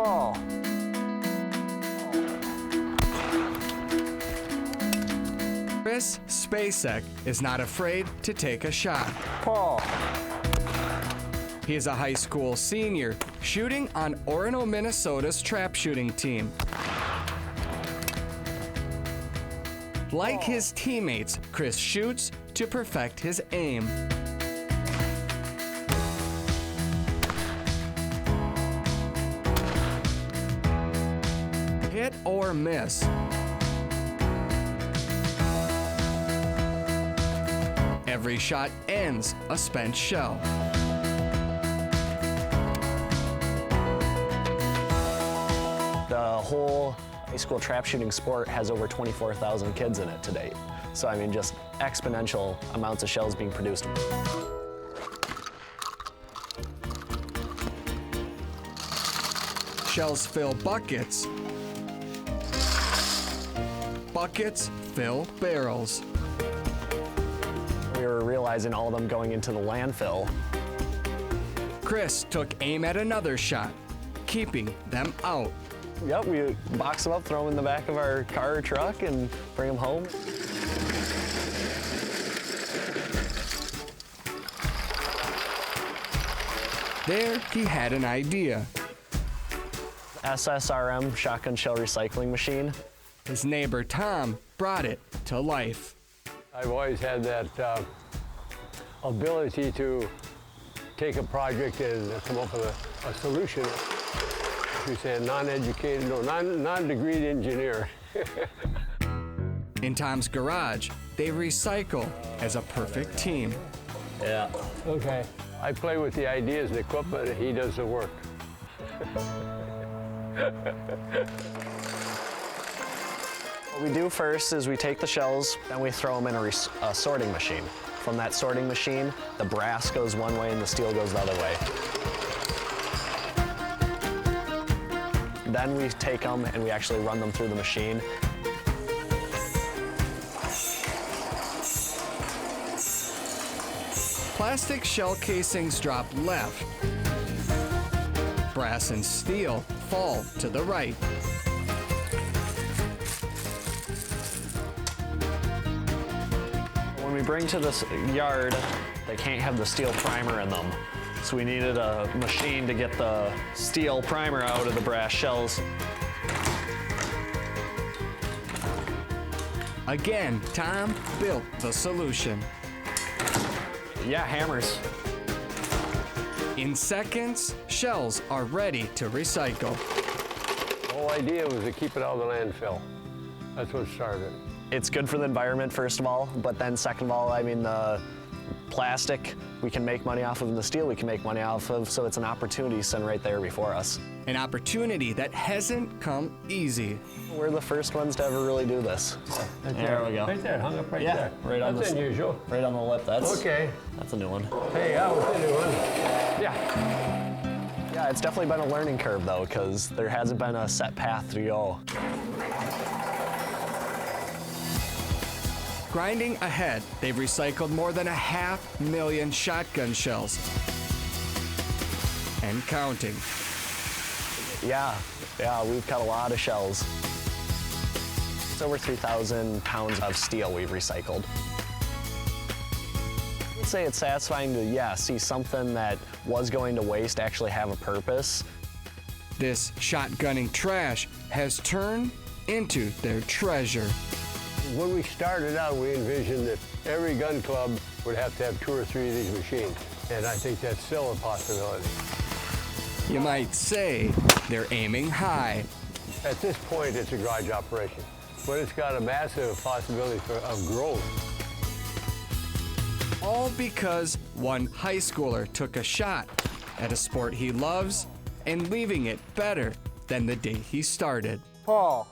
Paul. Chris Spacek is not afraid to take a shot. Paul. He is a high school senior shooting on Orono, Minnesota's trap shooting team. Like his teammates, Chris shoots to perfect his aim. Hit or miss. Every shot ends a spent shell. The whole high school trap shooting sport has over 24,000 kids in it to date. So I mean, just exponential amounts of shells being produced. Shells fill buckets. Buckets fill barrels. We were realizing all of them going into the landfill. Chris took aim at another shot, keeping them out. Yep, we box them up, throw them in the back of our car or truck, and bring them home. There, he had an idea. SSRM, shotgun shell recycling machine. His neighbor Tom brought it to life. I've always had that ability to take a project and come up with a solution. You say a non-educated, no, non-degreed engineer. In Tom's garage, they recycle as a perfect team. Yeah. Okay. I play with the ideas and equipment, and he does the work. What we do first is we take the shells and we throw them in a sorting machine. From that sorting machine, the brass goes one way and the steel goes the other way. Then we take them and we actually run them through the machine. Plastic shell casings drop left. Brass and steel fall to the right. When we bring to this yard, they can't have the steel primer in them. So we needed a machine to get the steel primer out of the brass shells. Again, Tom built the solution. Yeah, hammers. In seconds, shells are ready to recycle. The whole idea was to keep it out of the landfill. That's what started. It's good for the environment, first of all, but then second of all, I mean, the plastic we can make money off of, and the steel we can make money off of, so it's an opportunity sitting right there before us. An opportunity that hasn't come easy. We're the first ones to ever really do this. There we go. Right there, hung up right there. Right on That's the unusual. Right on the lip. That's Okay. That's a new one. Hey, that was a new one. Yeah. Yeah, it's definitely been a learning curve though, because there hasn't been a set path to go. Grinding ahead, they've recycled more than 500,000 shotgun shells. And counting. Yeah, we've cut a lot of shells. It's over 3,000 pounds of steel we've recycled. I would say it's satisfying to, see something that was going to waste actually have a purpose. This shotgunning trash has turned into their treasure. When we started out, we envisioned that every gun club would have to have 2 or 3 of these machines. And I think that's still a possibility. You might say they're aiming high. At this point, it's a garage operation, but it's got a massive possibility of growth. All because one high schooler took a shot at a sport he loves and leaving it better than the day he started. Paul.